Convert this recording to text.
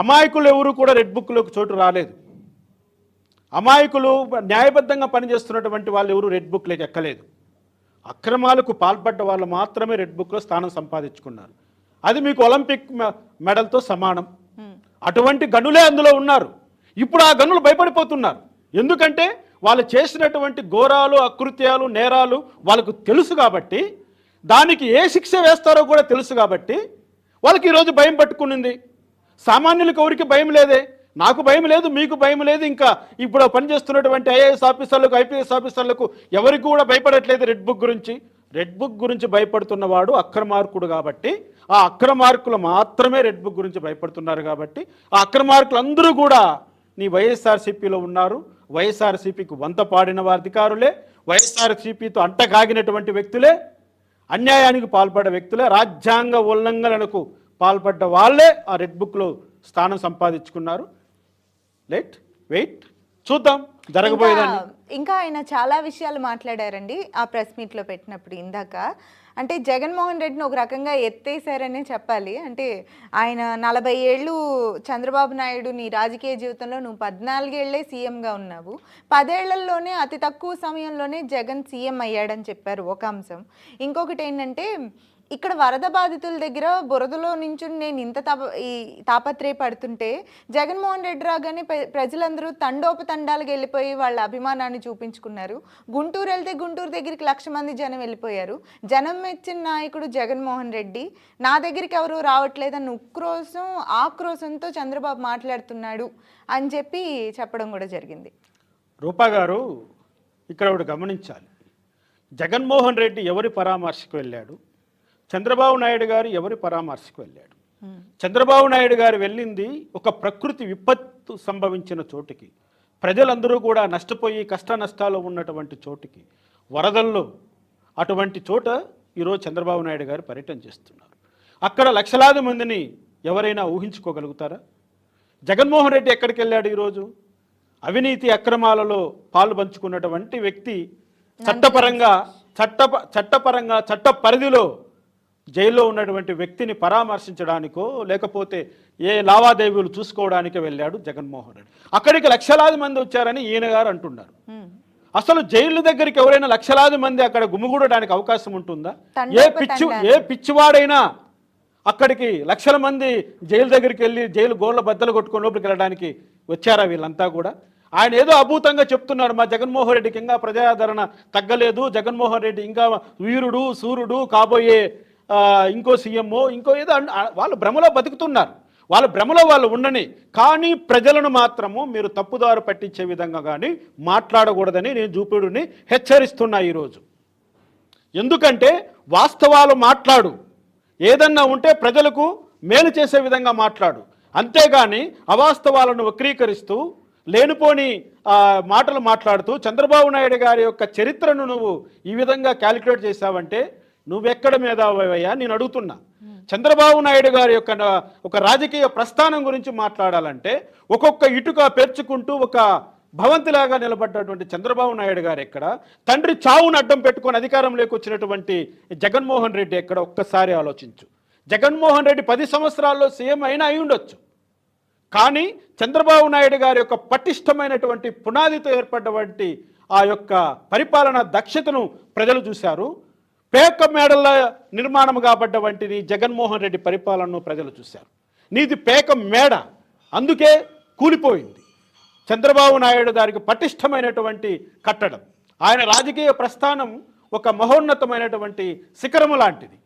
అమాయకులు ఎవరు కూడా రెడ్ బుక్లోకి చోటు రాలేదు. అమాయకులు న్యాయబద్ధంగా పనిచేస్తున్నటువంటి వాళ్ళు ఎవరు రెడ్ బుక్లోకి ఎక్కలేదు. అక్రమాలకు పాల్పడ్డ వాళ్ళు మాత్రమే రెడ్ బుక్లో స్థానం సంపాదించుకున్నారు. అది మీకు ఒలింపిక్ మెడల్తో సమానం. అటువంటి గనులే అందులో ఉన్నారు. ఇప్పుడు ఆ గనులు భయపడిపోతున్నారు. ఎందుకంటే వాళ్ళు చేసినటువంటి ఘోరాలు, అకృత్యాలు, నేరాలు వాళ్ళకు తెలుసు కాబట్టి, దానికి ఏ శిక్ష వేస్తారో కూడా తెలుసు కాబట్టి వాళ్ళకి ఈరోజు భయం పట్టుకునింది. సామాన్యులకు ఎవరికి భయం లేదే. నాకు భయం లేదు, మీకు భయం లేదు. ఇంకా ఇప్పుడు పనిచేస్తున్నటువంటి ఐఏఎస్ ఆఫీసర్లకు, ఐపీఎస్ ఆఫీసర్లకు ఎవరికి కూడా భయపడట్లేదు రెడ్ బుక్ గురించి. రెడ్ బుక్ గురించి భయపడుతున్నవాడు అక్రమార్కుడు కాబట్టి, ఆ అక్రమార్కులు మాత్రమే రెడ్ బుక్ గురించి భయపడుతున్నారు కాబట్టి, ఆ అక్రమార్కులు అందరూ కూడా నీ వైఎస్ఆర్సీపీలో ఉన్నారు. వైఎస్ఆర్సీపీకి వంత పాడిన అధికారులే, వైఎస్ఆర్సీపీతో అంటకాగినటువంటి వ్యక్తులే, అన్యాయానికి పాల్పడ్డ వ్యక్తులే, రాజ్యాంగ ఉల్లంఘనలకు పాల్పడ్డ వాళ్ళే ఆ రెడ్ బుక్లో స్థానం సంపాదించుకున్నారు. వెయిట్ చూద్దాం జరగబోయేదాన్ని. ఇంకా ఆయన చాలా విషయాలు మాట్లాడారండి ఆ ప్రెస్ మీట్లో పెట్టినప్పుడు. ఇందాక అంటే జగన్మోహన్ రెడ్డిని ఒక రకంగా ఎత్తేసారనే చెప్పాలి. అంటే ఆయన 40 ఏళ్ళు చంద్రబాబు నాయుడు నీ రాజకీయ జీవితంలో నువ్వు 14 ఏళ్లే సీఎంగా ఉన్నావు, 10 ఏళ్లలోనే అతి తక్కువ సమయంలోనే జగన్ సీఎం అయ్యాడని చెప్పారు ఒక అంశం. ఇంకొకటి ఏంటంటే ఇక్కడ వరద బాధితుల దగ్గర బురదలో నుంచి నేను ఇంత తాపత్రయపడుతుంటే జగన్మోహన్ రెడ్డి రాగానే ప్రజలందరూ తండోపతండాలకు వెళ్ళిపోయి వాళ్ళ అభిమానాన్ని చూపించుకున్నారు. గుంటూరు వెళ్తే గుంటూరు దగ్గరికి 1,00,000 మంది జనం వెళ్ళిపోయారు. జనం మెచ్చిన నాయకుడు జగన్మోహన్ రెడ్డి, నా దగ్గరికి ఎవరు రావట్లేదన్న ఆక్రోశంతో చంద్రబాబు మాట్లాడుతున్నాడు అని చెప్పి చెప్పడం కూడా జరిగింది. రూపా గారు, ఇక్కడ ఒకటి గమనించాలి. జగన్మోహన్ రెడ్డి ఎవరి పరామర్శకు వెళ్ళాడు, చంద్రబాబు నాయుడు గారు ఎవరి పరామర్శకు వెళ్ళాడు? చంద్రబాబు నాయుడు గారు వెళ్ళింది ఒక ప్రకృతి విపత్తు సంభవించిన చోటికి, ప్రజలందరూ కూడా నష్టపోయి కష్ట నష్టాలు ఉన్నటువంటి చోటికి, వరదల్లో, అటువంటి చోట ఈరోజు చంద్రబాబు నాయుడు గారు పర్యటన చేస్తున్నారు. అక్కడ లక్షలాది మందిని ఎవరైనా ఊహించుకోగలుగుతారా? జగన్మోహన్ రెడ్డి ఎక్కడికి వెళ్ళాడు ఈరోజు? అవినీతి అక్రమాలలో పాలు పంచుకున్నటువంటి వ్యక్తి, చట్టపరంగా చట్ట పరిధిలో జైల్లో ఉన్నటువంటి వ్యక్తిని పరామర్శించడానికో లేకపోతే ఏ లావాదేవీలు చూసుకోవడానికి వెళ్ళాడు జగన్మోహన్ రెడ్డి. అక్కడికి లక్షలాది మంది వచ్చారని ఈయన గారు అంటున్నారు. అసలు జైలు దగ్గరికి ఎవరైనా లక్షలాది మంది అక్కడ గుమిగూడడానికి అవకాశం ఉంటుందా? ఏ పిచ్చివాడైనా అక్కడికి లక్షల మంది జైలు దగ్గరికి వెళ్ళి జైలు గోళ్ళ బద్దలు కొట్టుకొని లోపలికి వెళ్ళడానికి వచ్చారా వీళ్ళంతా కూడా? ఆయన ఏదో అభూతంగా చెప్తున్నాడు, మా జగన్మోహన్ రెడ్డికి ఇంకా ప్రజాదరణ తగ్గలేదు, జగన్మోహన్ రెడ్డి ఇంకా వీరుడు సూర్యుడు కాబోయే ఇంకో సీఎంఓ ఇంకో ఏదో వాళ్ళు భ్రమలో బతుకుతున్నారు. వాళ్ళ భ్రమలో వాళ్ళు ఉండని, కానీ ప్రజలను మాత్రము మీరు తప్పుదారు పట్టించే విధంగా కానీ మాట్లాడకూడదని నేను చూపుడిని హెచ్చరిస్తున్నా ఈరోజు. ఎందుకంటే వాస్తవాలు మాట్లాడు, ఏదన్నా ఉంటే ప్రజలకు మేలు చేసే విధంగా మాట్లాడు, అంతేగాని అవాస్తవాలను వక్రీకరిస్తూ లేనిపోని మాటలు మాట్లాడుతూ చంద్రబాబు నాయుడు గారి యొక్క చరిత్రను నువ్వు ఈ విధంగా క్యాలిక్యులేట్ చేశావంటే నువ్వెక్కడ మేధావయ్యా నేను అడుగుతున్నా. చంద్రబాబు నాయుడు గారి యొక్క ఒక రాజకీయ ప్రస్థానం గురించి మాట్లాడాలంటే ఒక్కొక్క ఇటుక పేర్చుకుంటూ ఒక భవంతిలాగా నిలబడ్డటువంటి చంద్రబాబు నాయుడు గారు ఎక్కడ, తండ్రి చావును అడ్డం పెట్టుకొని అధికారంలోకి వచ్చినటువంటి జగన్మోహన్ రెడ్డి ఎక్కడ? ఒక్కసారి ఆలోచించు. జగన్మోహన్ రెడ్డి 10 సంవత్సరాల్లో సీఎం అయినా అయి ఉండొచ్చు, కానీ చంద్రబాబు నాయుడు గారి యొక్క పటిష్టమైనటువంటి పునాదితో ఏర్పడ్డటువంటి ఆ యొక్క పరిపాలన దక్షతను ప్రజలు చూశారు. పేక మేడల నిర్మాణం కాబడ్డవంటిని జగన్మోహన్ రెడ్డి పరిపాలనను ప్రజలు చూశారు. నీది పేక మేడ, అందుకే కూలిపోయింది. చంద్రబాబు నాయుడు గారికి పటిష్టమైనటువంటి కట్టడం, ఆయన రాజకీయ ప్రస్థానం ఒక మహోన్నతమైనటువంటి శిఖరము లాంటిది.